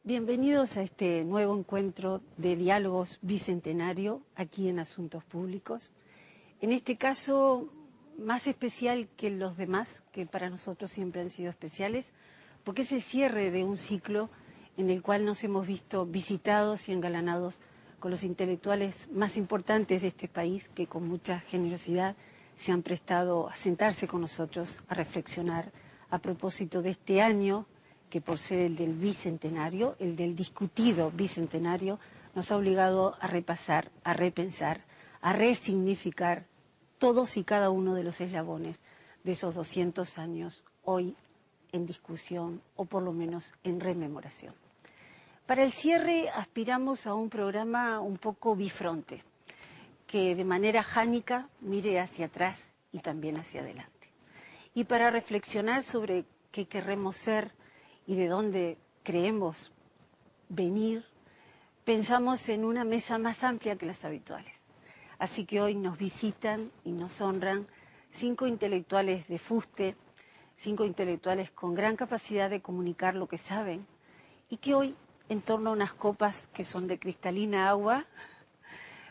Bienvenidos a este nuevo encuentro de diálogos bicentenario aquí en Asuntos Públicos. En este caso, más especial que los demás, que para nosotros siempre han sido especiales, porque es el cierre de un ciclo en el cual nos hemos visto visitados y engalanados con los intelectuales más importantes de este país, que con mucha generosidad se han prestado a sentarse con nosotros, a reflexionar a propósito de este año, que por ser el del bicentenario, el del discutido bicentenario, nos ha obligado a repasar, a repensar, a resignificar todos y cada uno de los eslabones de esos 200 años hoy en discusión o por lo menos en rememoración. Para el cierre aspiramos a un programa un poco bifronte, que de manera jánica mire hacia atrás y también hacia adelante. Y para reflexionar sobre qué querremos ser y de dónde creemos venir, pensamos en una mesa más amplia que las habituales. Así que hoy nos visitan y nos honran 5 intelectuales de fuste, 5 intelectuales con gran capacidad de comunicar lo que saben y que hoy, en torno a unas copas que son de cristalina agua,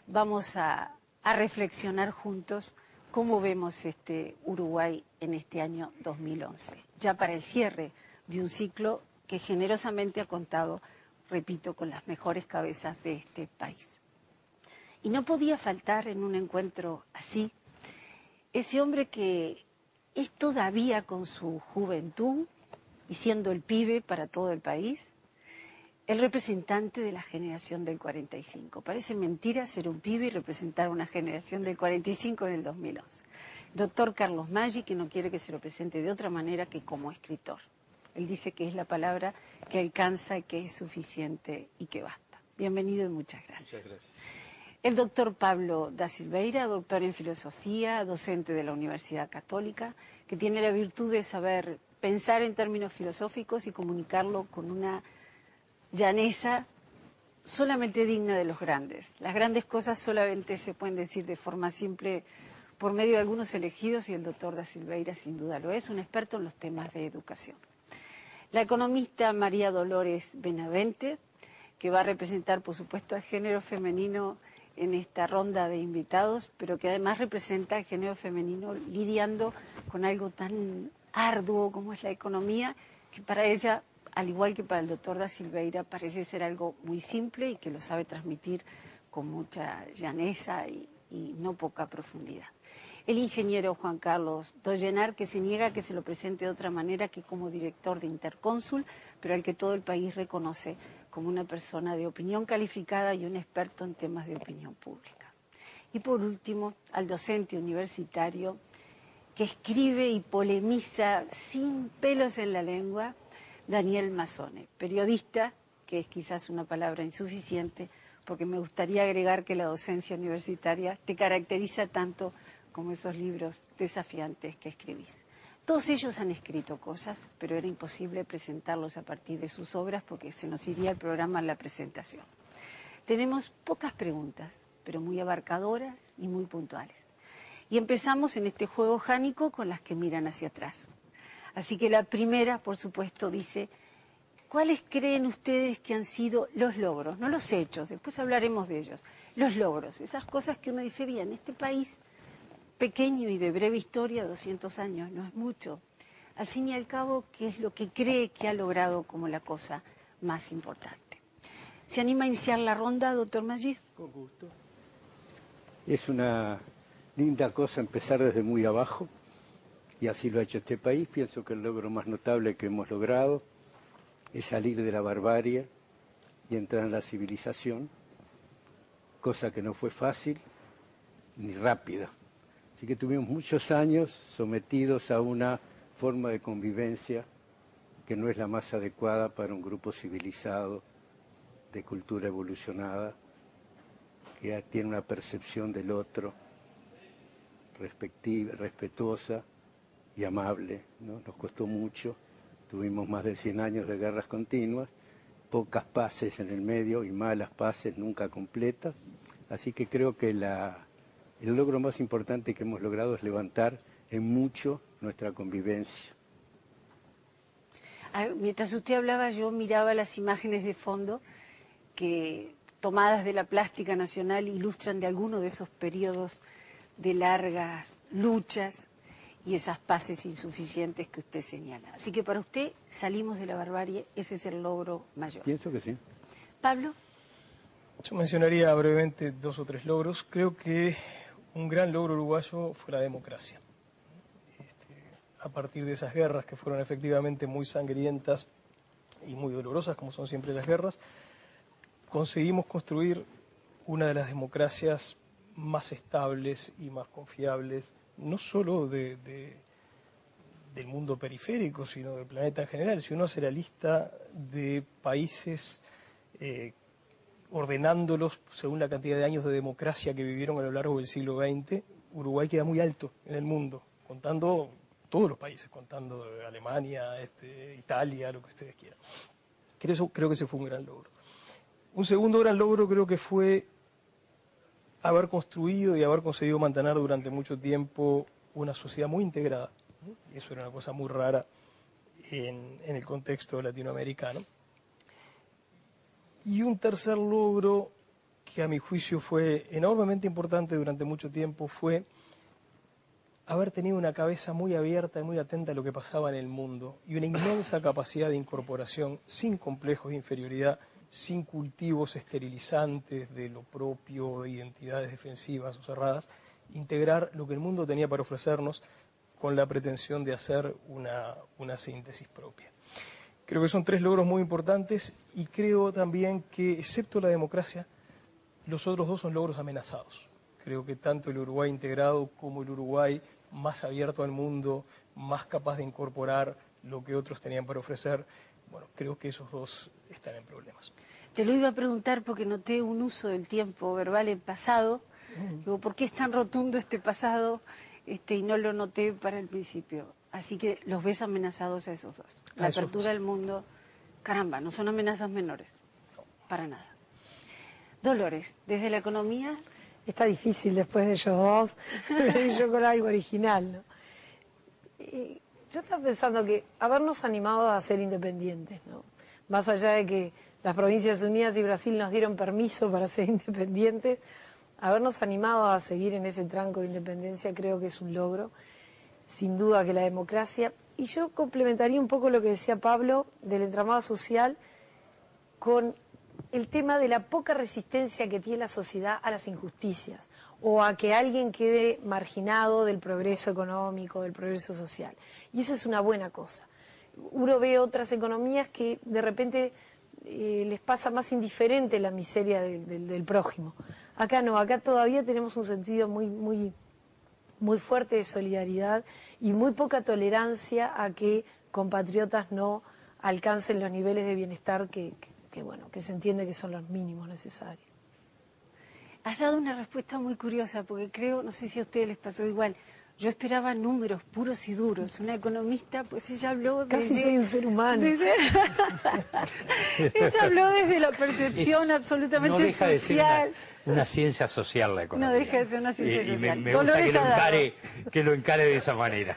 vamos a reflexionar juntos cómo vemos este Uruguay en este año 2011, ya para el cierre de un ciclo que generosamente ha contado, repito, con las mejores cabezas de este país. Y no podía faltar en un encuentro así ese hombre que es todavía con su juventud y siendo el pibe para todo el país, el representante de la generación del 45. Parece mentira ser un pibe y representar a una generación del 45 en el 2011. Doctor Carlos Maggi, que no quiere que se lo presente de otra manera que como escritor. Él dice que es la palabra que alcanza y que es suficiente y que basta. Bienvenido y muchas gracias. Muchas gracias. El doctor Pablo da Silveira, doctor en filosofía, docente de la Universidad Católica, que tiene la virtud de saber pensar en términos filosóficos y comunicarlo con una llaneza solamente digna de los grandes. Las grandes cosas solamente se pueden decir de forma simple por medio de algunos elegidos y el doctor da Silveira sin duda lo es, un experto en los temas de educación. La economista María Dolores Benavente, que va a representar, por supuesto, al género femenino en esta ronda de invitados, pero que además representa al género femenino lidiando con algo tan arduo como es la economía, que para ella, al igual que para el doctor da Silveira, parece ser algo muy simple y que lo sabe transmitir con mucha llaneza y no poca profundidad. El ingeniero Juan Carlos Dollenar, que se niega a que se lo presente de otra manera que como director de Intercónsul, pero al que todo el país reconoce como una persona de opinión calificada y un experto en temas de opinión pública. Y por último, al docente universitario que escribe y polemiza sin pelos en la lengua, Daniel Mazzone, periodista, que es quizás una palabra insuficiente, porque me gustaría agregar que la docencia universitaria te caracteriza tanto como esos libros desafiantes que escribís. Todos ellos han escrito cosas, pero era imposible presentarlos a partir de sus obras porque se nos iría el programa en la presentación. Tenemos pocas preguntas, pero muy abarcadoras y muy puntuales. Y empezamos en este juego jánico con las que miran hacia atrás. Así que la primera, por supuesto, dice: ¿cuáles creen ustedes que han sido los logros? No los hechos, después hablaremos de ellos. Los logros, esas cosas que uno dice, bien, este país pequeño y de breve historia, 200 años, no es mucho. Al fin y al cabo, ¿qué es lo que cree que ha logrado como la cosa más importante? ¿Se anima a iniciar la ronda, doctor Maggi? Con gusto. Es una linda cosa empezar desde muy abajo, y así lo ha hecho este país. Pienso que el logro más notable que hemos logrado es salir de la barbarie y entrar en la civilización, cosa que no fue fácil ni rápida. Así que tuvimos muchos años sometidos a una forma de convivencia que no es la más adecuada para un grupo civilizado, de cultura evolucionada, que tiene una percepción del otro respetuosa y amable, ¿no? Nos costó mucho, tuvimos más de 100 años de guerras continuas, pocas paces en el medio y malas paces nunca completas, así que creo que el logro más importante que hemos logrado es levantar en mucho nuestra convivencia. Mientras usted hablaba, yo miraba las imágenes de fondo que, tomadas de la plástica nacional, ilustran de alguno de esos periodos de largas luchas y esas paces insuficientes que usted señala. Así que para usted salimos de la barbarie, ese es el logro mayor. Pienso que sí. Pablo. Yo mencionaría brevemente 2 o 3 logros. Creo que un gran logro uruguayo fue la democracia. A partir de esas guerras que fueron efectivamente muy sangrientas y muy dolorosas, como son siempre las guerras, conseguimos construir una de las democracias más estables y más confiables, no solo del mundo periférico, sino del planeta en general. Si uno hace la lista de países ordenándolos según la cantidad de años de democracia que vivieron a lo largo del siglo XX, Uruguay queda muy alto en el mundo, contando todos los países, contando Alemania, Italia, lo que ustedes quieran. Creo que ese fue un gran logro. Un segundo gran logro creo que fue haber construido y haber conseguido mantener durante mucho tiempo una sociedad muy integrada. Y eso era una cosa muy rara en el contexto latinoamericano. Y un tercer logro que a mi juicio fue enormemente importante durante mucho tiempo fue haber tenido una cabeza muy abierta y muy atenta a lo que pasaba en el mundo y una inmensa capacidad de incorporación sin complejos de inferioridad, sin cultivos esterilizantes de lo propio, de identidades defensivas o cerradas, integrar lo que el mundo tenía para ofrecernos con la pretensión de hacer una síntesis propia. Creo que son 3 logros muy importantes y creo también que, excepto la democracia, los otros 2 son logros amenazados. Creo que tanto el Uruguay integrado como el Uruguay más abierto al mundo, más capaz de incorporar lo que otros tenían para ofrecer, bueno, creo que esos 2 están en problemas. Te lo iba a preguntar porque noté un uso del tiempo verbal en pasado. Digo, ¿por qué es tan rotundo este pasado? Y no lo noté para el principio. Así que los ves amenazados a esos 2. La apertura al mundo, caramba, no son amenazas menores, para nada. Dolores, desde la economía. Está difícil después de ellos 2, venir yo con algo original, ¿no? Yo estaba pensando que habernos animado a ser independientes, ¿no? Más allá de que las Provincias Unidas y Brasil nos dieron permiso para ser independientes, habernos animado a seguir en ese tranco de independencia creo que es un logro, sin duda que la democracia. Y yo complementaría un poco lo que decía Pablo del entramado social con el tema de la poca resistencia que tiene la sociedad a las injusticias o a que alguien quede marginado del progreso económico, del progreso social. Y eso es una buena cosa. Uno ve otras economías que de repente les pasa más indiferente la miseria del prójimo. Acá no, acá todavía tenemos un sentido muy fuerte de solidaridad y muy poca tolerancia a que compatriotas no alcancen los niveles de bienestar que se entiende que son los mínimos necesarios. Has dado una respuesta muy curiosa, porque creo, no sé si a ustedes les pasó igual, yo esperaba números puros y duros. Una economista, pues ella habló Casi soy un ser humano. ella habló desde la percepción absolutamente no deja social. De ser una ciencia social la economía. No deja de ser una ciencia social. Y me gusta que lo encare de esa manera.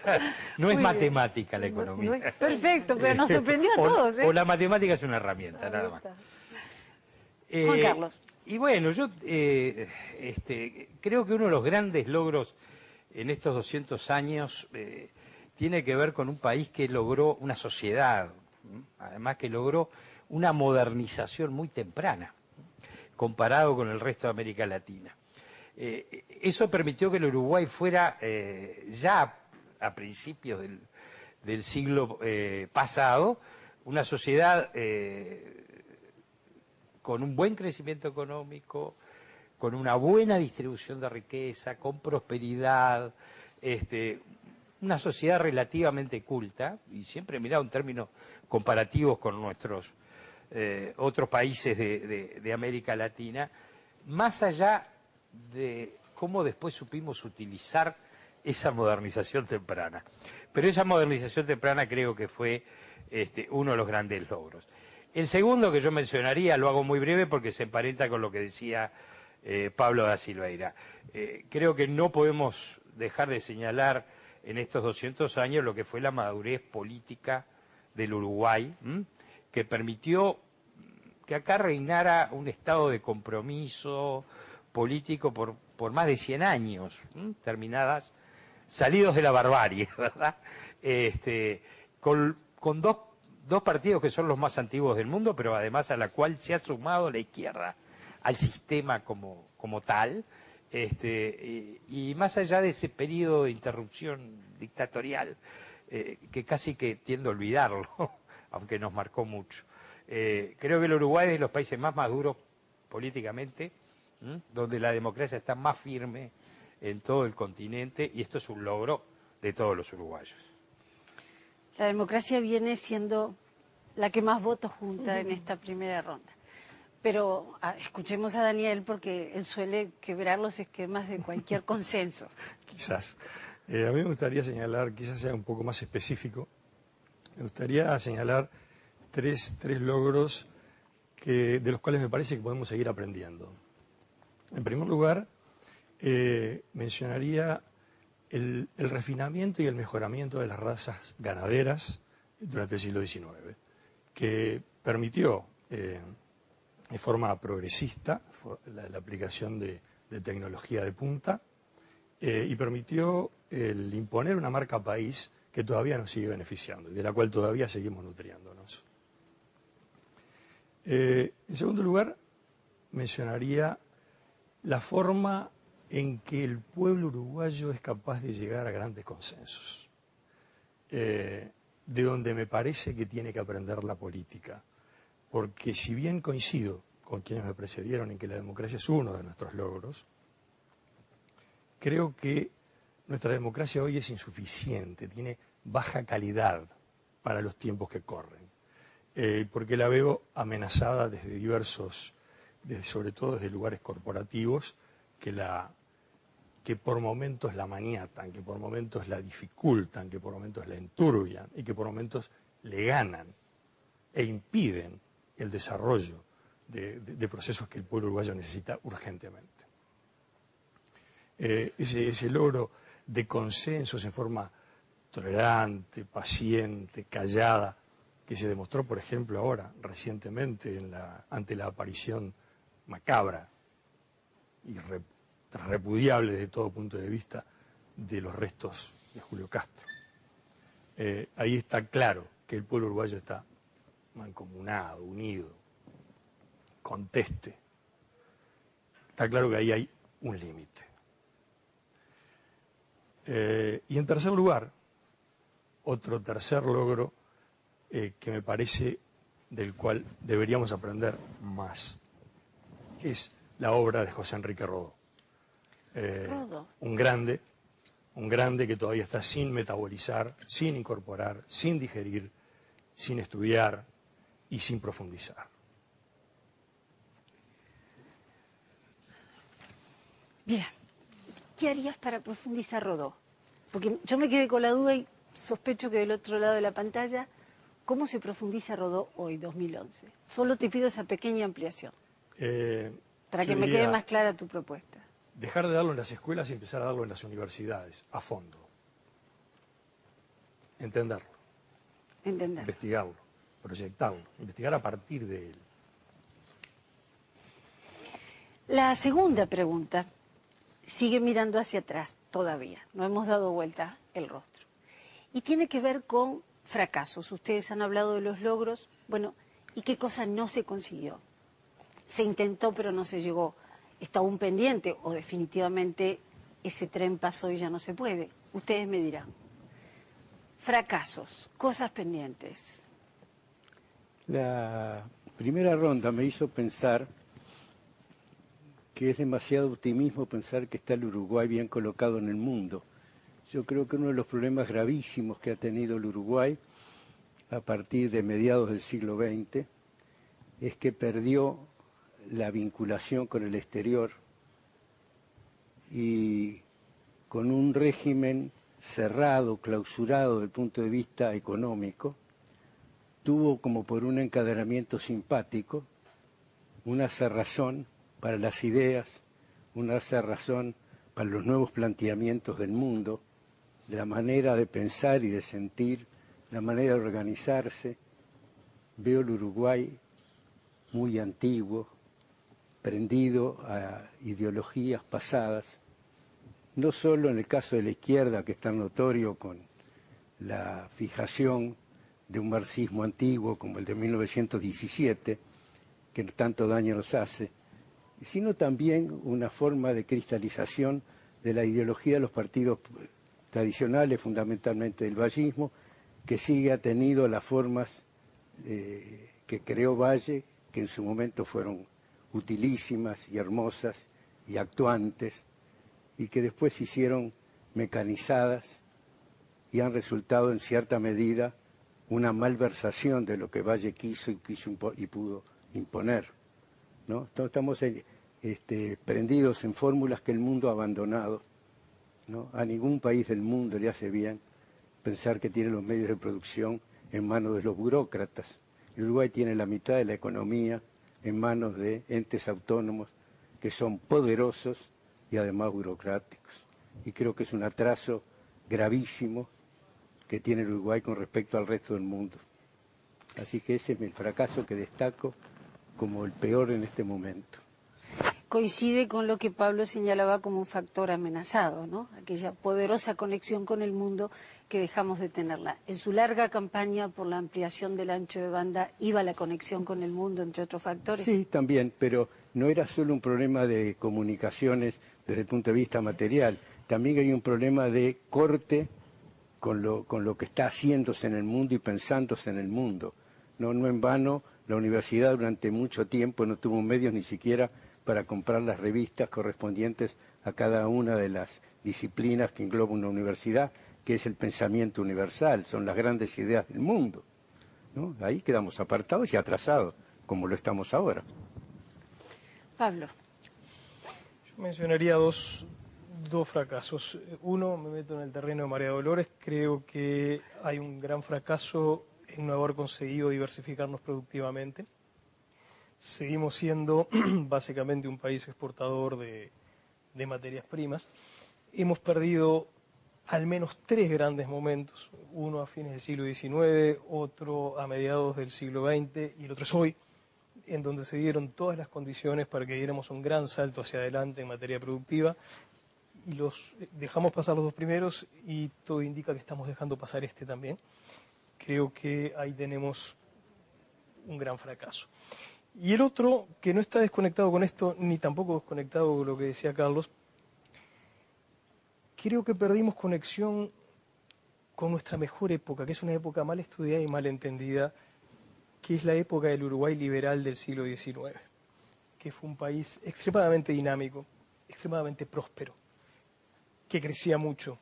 No es matemática la economía. No es perfecto, pero nos sorprendió a todos. O la matemática es una herramienta, nada más. Juan Carlos. Y bueno, yo creo que uno de los grandes logros en estos 200 años tiene que ver con un país que logró una sociedad, además que logró una modernización muy temprana, comparado con el resto de América Latina. Eso permitió que el Uruguay fuera, ya a principios del siglo pasado, una sociedad con un buen crecimiento económico, con una buena distribución de riqueza, con prosperidad, una sociedad relativamente culta, y siempre mirado en términos comparativos con nuestros otros países de América Latina, más allá de cómo después supimos utilizar esa modernización temprana. Pero esa modernización temprana creo que fue uno de los grandes logros. El segundo que yo mencionaría, lo hago muy breve porque se emparenta con lo que decía Pablo da Silveira. Creo que no podemos dejar de señalar en estos 200 años lo que fue la madurez política del Uruguay, que permitió que acá reinara un estado de compromiso político por más de 100 años, salidos de la barbarie, ¿verdad? Con dos partidos que son los más antiguos del mundo, pero además a la cual se ha sumado la izquierda al sistema como tal, y más allá de ese periodo de interrupción dictatorial, que casi que tiendo a olvidarlo, aunque nos marcó mucho. Creo que el Uruguay es de los países más maduros políticamente, donde la democracia está más firme en todo el continente, y esto es un logro de todos los uruguayos. La democracia viene siendo la que más votos junta en esta primera ronda. Pero escuchemos a Daniel, porque él suele quebrar los esquemas de cualquier consenso. Quizás. A mí me gustaría señalar, quizás sea un poco más específico, me gustaría señalar tres logros de los cuales me parece que podemos seguir aprendiendo. En primer lugar, mencionaría el refinamiento y el mejoramiento de las razas ganaderas durante el siglo XIX, que permitió de forma progresista la aplicación de tecnología de punta, y permitió el imponer una marca país que todavía nos sigue beneficiando y de la cual todavía seguimos nutriéndonos. En segundo lugar, mencionaría la forma en que el pueblo uruguayo es capaz de llegar a grandes consensos, de donde me parece que tiene que aprender la política, porque si bien coincido con quienes me precedieron en que la democracia es uno de nuestros logros, creo que nuestra democracia hoy es insuficiente, tiene baja calidad para los tiempos que corren, porque la veo amenazada desde diversos, sobre todo desde lugares corporativos, que por momentos la maniatan, que por momentos la dificultan, que por momentos la enturbian y que por momentos le ganan e impiden el desarrollo de procesos que el pueblo uruguayo necesita urgentemente. Ese logro de consensos en forma tolerante, paciente, callada, que se demostró, por ejemplo, ahora, recientemente, ante la aparición macabra y repudiable desde todo punto de vista de los restos de Julio Castro. Ahí está claro que el pueblo uruguayo está mancomunado, unido, conteste. Está claro que ahí hay un límite. Y en tercer lugar, otro tercer logro que me parece del cual deberíamos aprender más, es la obra de José Enrique Rodó. Un grande que todavía está sin metabolizar, sin incorporar, sin digerir, sin estudiar y sin profundizar. Bien, ¿qué harías para profundizar Rodó? Porque yo me quedé con la duda y sospecho que del otro lado de la pantalla, ¿cómo se profundiza Rodó hoy, 2011? Solo te pido esa pequeña ampliación, para que me quede más clara tu propuesta. Dejar de darlo en las escuelas y empezar a darlo en las universidades, a fondo. Entenderlo. Investigarlo, proyectarlo, investigar a partir de él. La segunda pregunta sigue mirando hacia atrás todavía, no hemos dado vuelta el rostro. Y tiene que ver con fracasos. Ustedes han hablado de los logros, bueno, ¿y qué cosa no se consiguió? Se intentó pero no se llegó. ¿Está aún pendiente o definitivamente ese tren pasó y ya no se puede? Ustedes me dirán. Fracasos, cosas pendientes. La primera ronda me hizo pensar que es demasiado optimismo pensar que está el Uruguay bien colocado en el mundo. Yo creo que uno de los problemas gravísimos que ha tenido el Uruguay a partir de mediados del siglo XX es que perdió la vinculación con el exterior y con un régimen cerrado, clausurado desde el punto de vista económico, tuvo como por un encadenamiento simpático una cerrazón para las ideas, una cerrazón para los nuevos planteamientos del mundo, de la manera de pensar y de sentir la manera de organizarse. Veo el Uruguay muy antiguo, prendido a ideologías pasadas, no solo en el caso de la izquierda, que es tan notorio con la fijación de un marxismo antiguo como el de 1917, que tanto daño nos hace, sino también una forma de cristalización de la ideología de los partidos tradicionales, fundamentalmente del vallismo, que sigue ha tenido las formas que creó Valle, que en su momento fueron utilísimas y hermosas y actuantes, y que después se hicieron mecanizadas y han resultado en cierta medida una malversación de lo que Valle quiso y pudo imponer, ¿no? Estamos prendidos en fórmulas que el mundo ha abandonado, ¿no? A ningún país del mundo le hace bien pensar que tiene los medios de producción en manos de los burócratas. El Uruguay tiene la mitad de la economía en manos de entes autónomos que son poderosos y además burocráticos. Y creo que es un atraso gravísimo que tiene el Uruguay con respecto al resto del mundo. Así que ese es el fracaso que destaco como el peor en este momento. Coincide con lo que Pablo señalaba como un factor amenazado, ¿no? Aquella poderosa conexión con el mundo que dejamos de tenerla. En su larga campaña por la ampliación del ancho de banda iba la conexión con el mundo, entre otros factores. Sí, también, pero no era solo un problema de comunicaciones desde el punto de vista material, también hay un problema de corte con lo que está haciéndose en el mundo y pensándose en el mundo. No en vano, la universidad durante mucho tiempo no tuvo medios ni siquiera para comprar las revistas correspondientes a cada una de las disciplinas que engloba una universidad, que es el pensamiento universal, son las grandes ideas del mundo, ¿no? Ahí quedamos apartados y atrasados, como lo estamos ahora. Pablo. Yo mencionaría dos fracasos. Uno, me meto en el terreno de María Dolores, creo que hay un gran fracaso en no haber conseguido diversificarnos productivamente. Seguimos siendo básicamente un país exportador de materias primas. Hemos perdido al menos 3 grandes momentos, uno a fines del siglo XIX, otro a mediados del siglo XX y el otro es hoy, en donde se dieron todas las condiciones para que diéramos un gran salto hacia adelante en materia productiva, y los dejamos pasar los 2 primeros y todo indica que estamos dejando pasar este también. Creo que ahí tenemos un gran fracaso. Y el otro, que no está desconectado con esto, ni tampoco desconectado con lo que decía Carlos, creo que perdimos conexión con nuestra mejor época, que es una época mal estudiada y mal entendida, que es la época del Uruguay liberal del siglo XIX, que fue un país extremadamente dinámico, extremadamente próspero, que crecía mucho,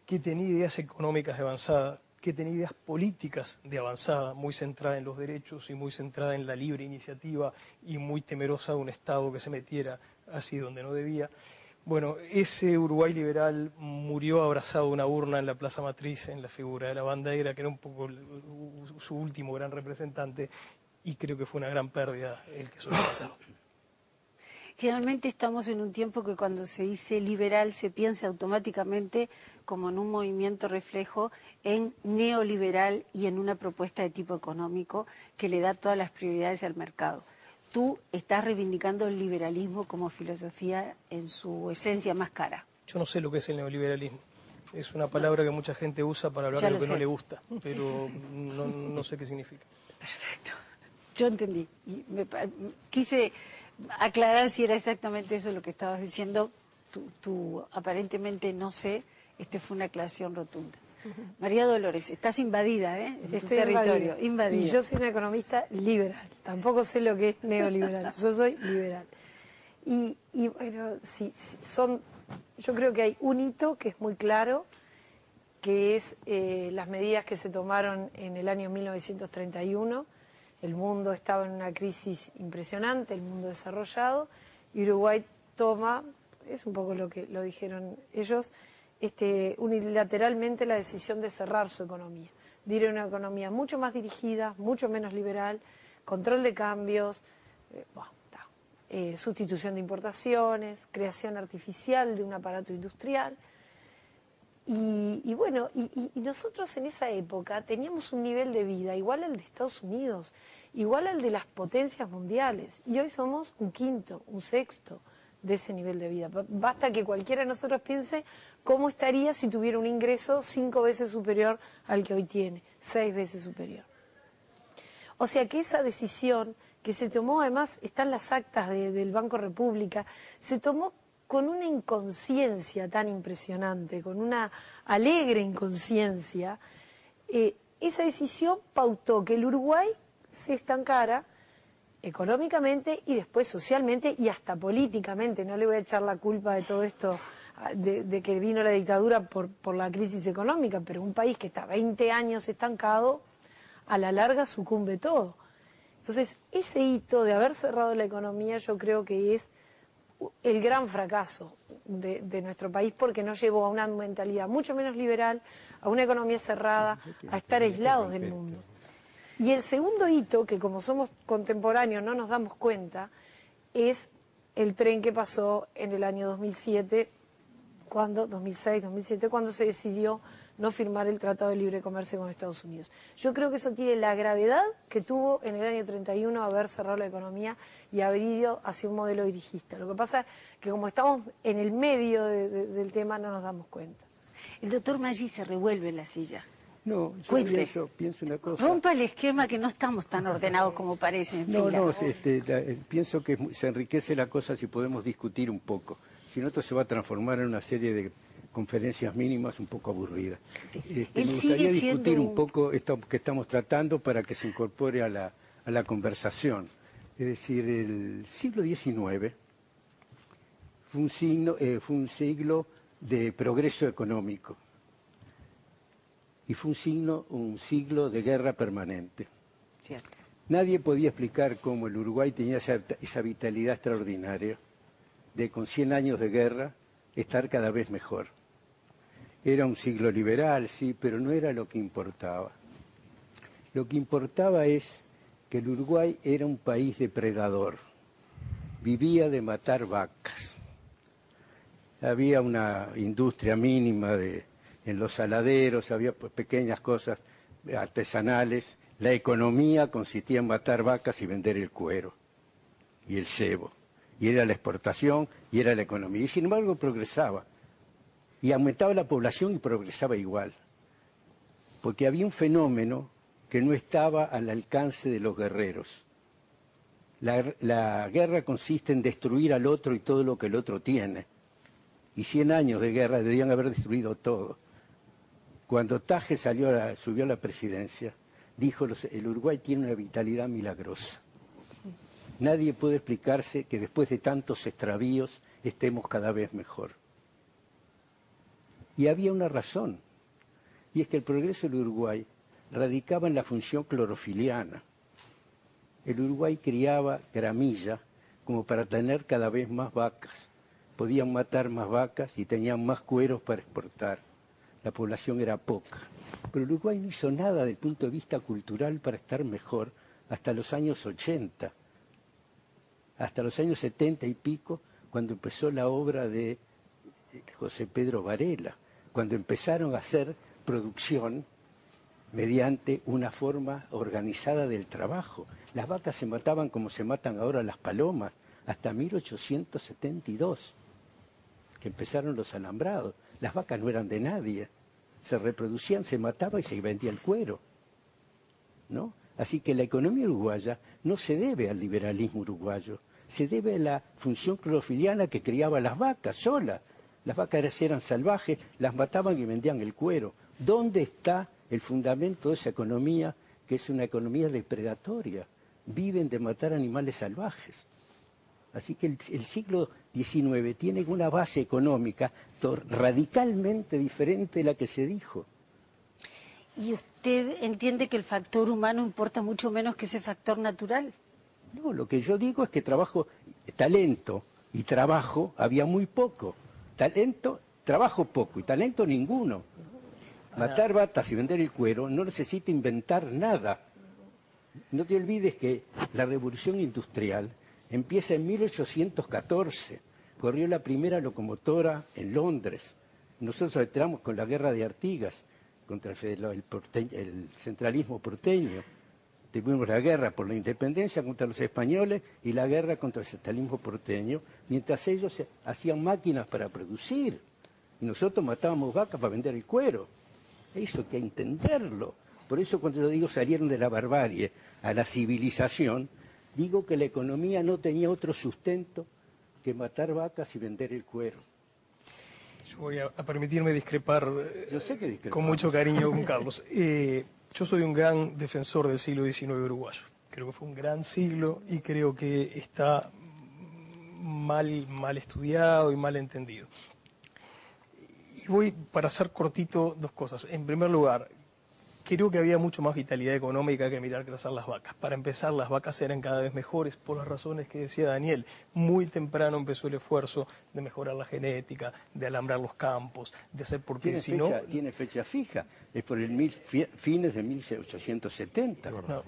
que tenía ideas económicas de avanzada, que tenía ideas políticas de avanzada, muy centrada en los derechos y muy centrada en la libre iniciativa y muy temerosa de un Estado que se metiera así donde no debía. Bueno, ese Uruguay liberal murió abrazado a una urna en la Plaza Matriz, en la figura de la Bandeira, que era un poco su último gran representante, y creo que fue una gran pérdida el que eso haya pasado. Generalmente estamos en un tiempo que cuando se dice liberal se piensa automáticamente como en un movimiento reflejo en neoliberal y en una propuesta de tipo económico que le da todas las prioridades al mercado. Tú estás reivindicando el liberalismo como filosofía en su esencia más cara. Yo no sé lo que es el neoliberalismo. Es una palabra que mucha gente usa para hablar de lo que no le gusta, pero no sé qué significa. Perfecto. Yo entendí. Y quise aclarar si era exactamente eso lo que estabas diciendo. Tú aparentemente no sé. Fue una aclaración rotunda. María Dolores, estás invadida, en tu territorio. Invadida. Y yo soy una economista liberal. Tampoco sé lo que es neoliberal. Yo soy liberal. Y bueno, yo creo que hay un hito que es muy claro, que es las medidas que se tomaron en el año 1931. El mundo estaba en una crisis impresionante, el mundo desarrollado, y Uruguay toma, es un poco lo que lo dijeron ellos, unilateralmente la decisión de cerrar su economía, de ir a una economía mucho más dirigida, mucho menos liberal, control de cambios, sustitución de importaciones, creación artificial de un aparato industrial. Y bueno, y nosotros en esa época teníamos un nivel de vida igual al de Estados Unidos, igual al de las potencias mundiales. Y hoy somos un quinto, un sexto de ese nivel de vida. Basta que cualquiera de nosotros piense cómo estaría si tuviera un ingreso 5 veces superior al que hoy tiene, 6 veces superior. O sea que esa decisión que se tomó, además están las actas del Banco República, se tomó con una inconsciencia tan impresionante, con una alegre inconsciencia. Esa decisión pautó que el Uruguay se estancara económicamente y después socialmente y hasta políticamente. No le voy a echar la culpa de todo esto, de que vino la dictadura por la crisis económica, pero un país que está 20 años estancado, a la larga sucumbe todo. Entonces, ese hito de haber cerrado la economía yo creo que es el gran fracaso de nuestro país, porque nos llevó a una mentalidad mucho menos liberal, a una economía cerrada, a estar aislados del mundo. Y el segundo hito, que como somos contemporáneos no nos damos cuenta, es el tren que pasó en el año 2006, 2007, cuando se decidió no firmar el Tratado de Libre Comercio con Estados Unidos. Yo creo que eso tiene la gravedad que tuvo en el año 31 haber cerrado la economía y haber ido hacia un modelo dirigista. Lo que pasa es que como estamos en el medio del tema no nos damos cuenta. El doctor Maggi se revuelve en la silla. No, yo pienso una cosa. Rompa el esquema, que no estamos tan ordenados como parece. Pienso que se enriquece la cosa si podemos discutir un poco. Si no, esto se va a transformar en una serie de conferencias mínimas un poco aburridas. Me gustaría discutir un poco esto que estamos tratando para que se incorpore a la conversación. Es decir, el siglo XIX fue un siglo de progreso económico y fue un siglo de guerra permanente. Cierto. Nadie podía explicar cómo el Uruguay tenía esa vitalidad extraordinaria de, con 100 años de guerra, estar cada vez mejor. Era un siglo liberal, sí, pero no era lo que importaba. Lo que importaba es que el Uruguay era un país depredador. Vivía de matar vacas. Había una industria mínima en los saladeros, había pues pequeñas cosas artesanales. La economía consistía en matar vacas y vender el cuero y el cebo. Y era la exportación y era la economía. Y sin embargo progresaba. Y aumentaba la población y progresaba igual. Porque había un fenómeno que no estaba al alcance de los guerreros. La guerra consiste en destruir al otro y todo lo que el otro tiene. Y 100 años de guerra debían haber destruido todo. Cuando Taje subió a la presidencia, dijo: el Uruguay tiene una vitalidad milagrosa. Nadie puede explicarse que después de tantos extravíos estemos cada vez mejor. Y había una razón, y es que el progreso del Uruguay radicaba en la función clorofiliana. El Uruguay criaba gramilla como para tener cada vez más vacas. Podían matar más vacas y tenían más cueros para exportar. La población era poca. Pero el Uruguay no hizo nada desde el punto de vista cultural para estar mejor hasta los años 80. Hasta los años 70 y pico, cuando empezó la obra de José Pedro Varela, cuando empezaron a hacer producción mediante una forma organizada del trabajo. Las vacas se mataban como se matan ahora las palomas, hasta 1872, que empezaron los alambrados. Las vacas no eran de nadie, se reproducían, se mataba y se vendía el cuero, ¿no? Así que la economía uruguaya no se debe al liberalismo uruguayo, se debe a la función clorofiliana que criaba las vacas solas. Las vacas eran salvajes, las mataban y vendían el cuero. ¿Dónde está el fundamento de esa economía, que es una economía depredatoria? Viven de matar animales salvajes. Así que el siglo XIX tiene una base económica radicalmente diferente de la que se dijo. ¿Y usted entiende que el factor humano importa mucho menos que ese factor natural? No, lo que yo digo es que talento y trabajo había muy poco. Trabajo poco y talento ninguno. Matar vacas y vender el cuero no necesita inventar nada. No te olvides que la revolución industrial empieza en 1814. Corrió la primera locomotora en Londres. Nosotros entramos con la guerra de Artigas contra el centralismo porteño. Tuvimos la guerra por la independencia contra los españoles y la guerra contra el centralismo porteño, mientras ellos hacían máquinas para producir. Y nosotros matábamos vacas para vender el cuero. Eso hay que entenderlo. Por eso cuando yo digo salieron de la barbarie a la civilización, digo que la economía no tenía otro sustento que matar vacas y vender el cuero. Yo voy a permitirme discrepar, Yo sé que con mucho cariño con Carlos. Yo soy un gran defensor del siglo XIX uruguayo. Creo que fue un gran siglo y creo que está mal estudiado y mal entendido. Y voy, para hacer cortito, dos cosas. En primer lugar, creo que había mucho más vitalidad económica que mirar crecer las vacas. Para empezar, las vacas eran cada vez mejores por las razones que decía Daniel. Muy temprano empezó el esfuerzo de mejorar la genética, de alambrar los campos, de hacer porque si no... Tiene fecha fija, es por el fines de 1870. No,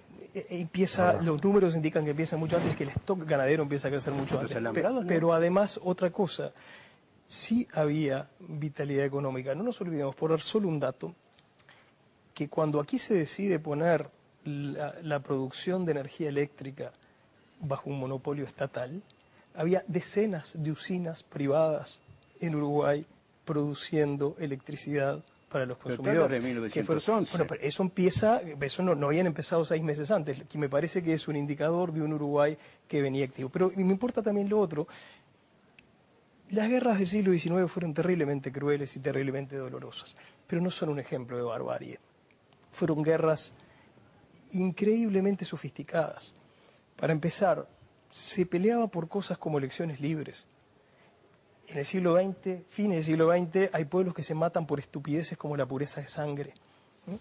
los números indican que empieza mucho antes, que el stock ganadero empieza a crecer mucho antes. Pero además, otra cosa, sí había vitalidad económica. No nos olvidemos, por dar solo un dato, que cuando aquí se decide poner la producción de energía eléctrica bajo un monopolio estatal, había decenas de usinas privadas en Uruguay produciendo electricidad para los consumidores. De 1911. Bueno, pero eso no habían empezado 6 meses antes, que me parece que es un indicador de un Uruguay que venía activo. Pero me importa también lo otro. Las guerras del siglo XIX fueron terriblemente crueles y terriblemente dolorosas, pero no son un ejemplo de barbarie. Fueron guerras increíblemente sofisticadas. Para empezar, se peleaba por cosas como elecciones libres. En el siglo XX, fines del siglo XX, hay pueblos que se matan por estupideces como la pureza de sangre.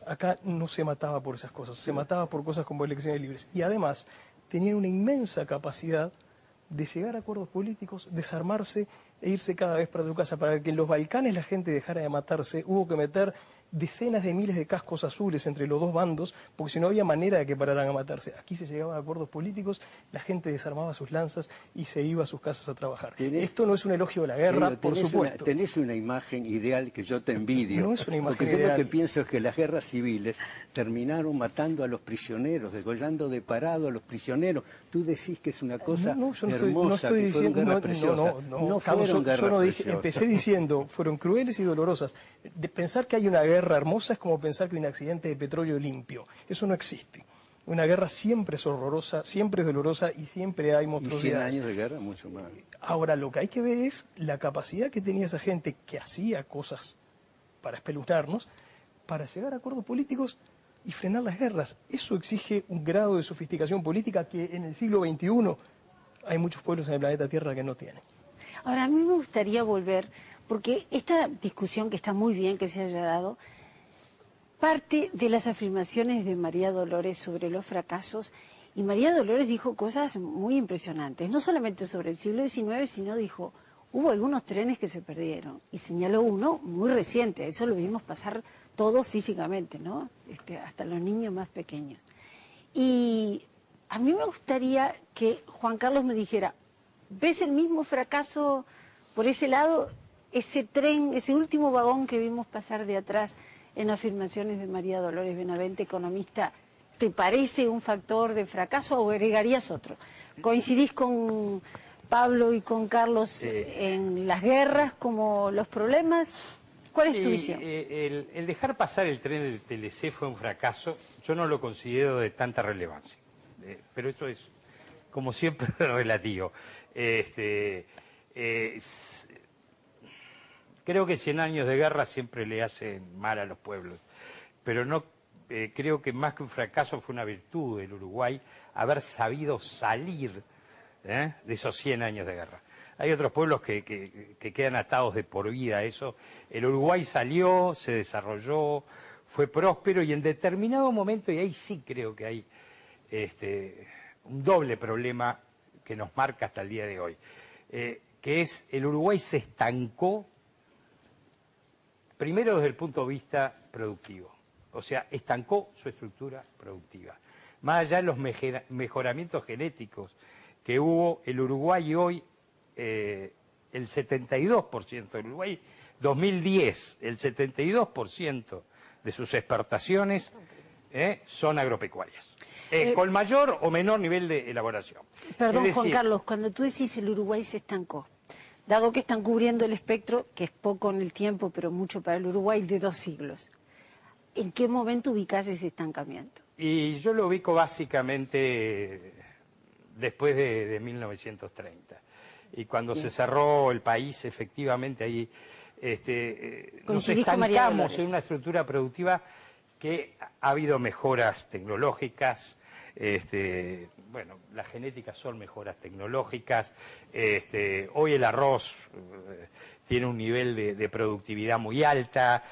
Acá no se mataba por esas cosas, se mataba por cosas como elecciones libres. Y además, tenían una inmensa capacidad de llegar a acuerdos políticos, desarmarse e irse cada vez para su casa. Para que en los Balcanes la gente dejara de matarse, hubo que meter decenas de miles de cascos azules entre los dos bandos, porque si no había manera de que pararan a matarse. Aquí se llegaban a acuerdos políticos, la gente desarmaba sus lanzas y se iba a sus casas a trabajar. Esto no es un elogio de la guerra, por supuesto. Tenés una imagen ideal que yo te envidio. No es una imagen porque ideal. Yo lo que pienso es que las guerras civiles terminaron matando a los prisioneros, degollando de parado a los prisioneros. Tú decís que es una cosa hermosa, que fueron guerras preciosas. No fueron guerras preciosas. Empecé diciendo, fueron crueles y dolorosas. De pensar que hay una guerra hermosa es como pensar que hay un accidente de petróleo limpio. Eso no existe. Una guerra siempre es horrorosa, siempre es dolorosa y siempre hay monstruosidades. Y 100 años de guerra, mucho más. Ahora, lo que hay que ver es la capacidad que tenía esa gente que hacía cosas para espeluznarnos, para llegar a acuerdos políticos y frenar las guerras. Eso exige un grado de sofisticación política que en el siglo XXI hay muchos pueblos en el planeta Tierra que no tienen. Ahora, a mí me gustaría volver, porque esta discusión que está muy bien que se haya dado, parte de las afirmaciones de María Dolores sobre los fracasos, y María Dolores dijo cosas muy impresionantes, no solamente sobre el siglo XIX, sino dijo, hubo algunos trenes que se perdieron, y señaló uno muy reciente, eso lo vimos pasar todos físicamente, ¿no? Hasta los niños más pequeños. Y a mí me gustaría que Juan Carlos me dijera, ¿ves el mismo fracaso por ese lado? Ese tren, ese último vagón que vimos pasar de atrás en afirmaciones de María Dolores Benavente, economista, ¿te parece un factor de fracaso o agregarías otro? ¿Coincidís con Pablo y con Carlos en las guerras como los problemas? ¿Cuál es tu visión? El dejar pasar el tren del TLC fue un fracaso. Yo no lo considero de tanta relevancia, pero eso es, como siempre, relativo. Creo que 100 años de guerra siempre le hacen mal a los pueblos, pero no creo que más que un fracaso fue una virtud del Uruguay haber sabido salir de esos 100 años de guerra. Hay otros pueblos que quedan atados de por vida a eso. El Uruguay salió, se desarrolló, fue próspero y en determinado momento, y ahí sí creo que hay un doble problema que nos marca hasta el día de hoy, que es el Uruguay se estancó primero desde el punto de vista productivo, o sea, estancó su estructura productiva. Más allá de los mejoramientos genéticos que hubo, el Uruguay hoy, el 72% del Uruguay 2010, el 72% de sus exportaciones son agropecuarias, con mayor o menor nivel de elaboración. Perdón, Es decir, Juan Carlos, cuando tú decís el Uruguay se estancó, dado que están cubriendo el espectro, que es poco en el tiempo, pero mucho para el Uruguay, de 2 siglos, ¿en qué momento ubicás ese estancamiento? Y yo lo ubico básicamente después de 1930. Y cuando se cerró el país, efectivamente, ahí nos estancamos en una estructura productiva que ha habido mejoras tecnológicas. Bueno, las genéticas son mejoras tecnológicas. Hoy el arroz tiene un nivel de productividad muy alta.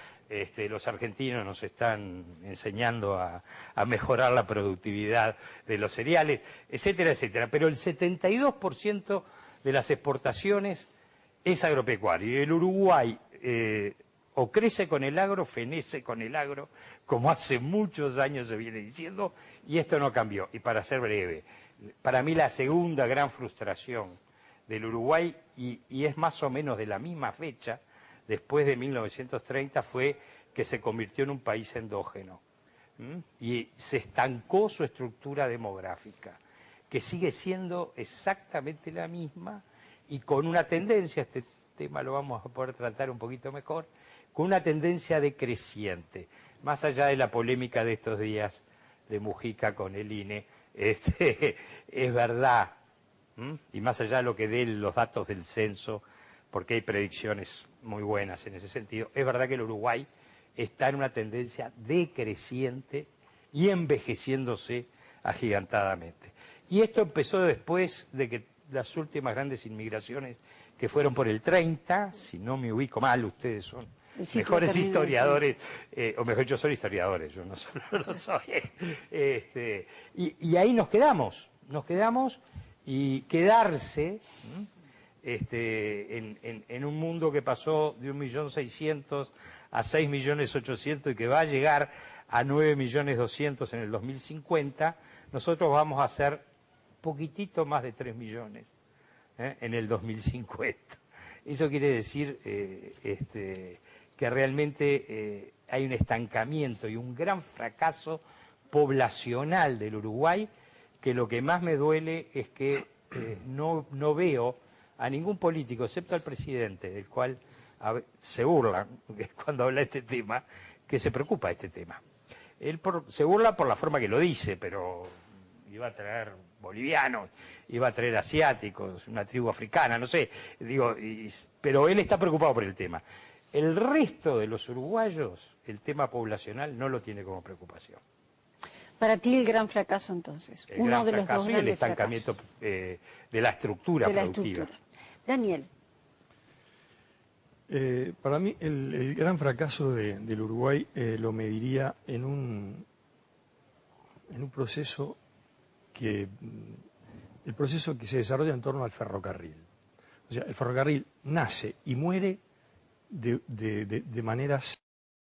Los argentinos nos están enseñando a mejorar la productividad de los cereales, etcétera, etcétera. Pero el 72% de las exportaciones es agropecuario. Y el Uruguay o crece con el agro, fenece con el agro, como hace muchos años se viene diciendo, y esto no cambió. Y para ser breve, para mí la segunda gran frustración del Uruguay, y es más o menos de la misma fecha, después de 1930, fue que se convirtió en un país endógeno. Y se estancó su estructura demográfica, que sigue siendo exactamente la misma y con una tendencia, este tema lo vamos a poder tratar un poquito mejor, con una tendencia decreciente, más allá de la polémica de estos días de Mujica con el INE, es verdad, y más allá de lo que den los datos del censo, porque hay predicciones muy buenas en ese sentido, es verdad que el Uruguay está en una tendencia decreciente y envejeciéndose agigantadamente. Y esto empezó después de que las últimas grandes inmigraciones, que fueron por el 30, si no me ubico mal, ustedes son mejores historiadores, o mejor, yo soy historiadores, yo no solo lo soy. Y ahí nos quedamos, y quedarse en un mundo que pasó de 1.600.000 a 6.800.000 y que va a llegar a 9.200.000 en el 2050, nosotros vamos a ser poquitito más de 3 millones en el 2050. Eso quiere decir que realmente hay un estancamiento y un gran fracaso poblacional del Uruguay, que lo que más me duele es que no veo a ningún político, excepto al presidente, del cual se burla cuando habla de este tema, que se preocupa de este tema. Él se burla por la forma que lo dice, pero iba a traer bolivianos, iba a traer asiáticos, una tribu africana, no sé, pero él está preocupado por el tema. El resto de los uruguayos, el tema poblacional no lo tiene como preocupación. Para ti el gran fracaso entonces, el gran fracaso y el estancamiento de la estructura productiva. Daniel. Para mí el gran fracaso del Uruguay lo mediría en un proceso el proceso que se desarrolla en torno al ferrocarril. O sea, el ferrocarril nace y muere de maneras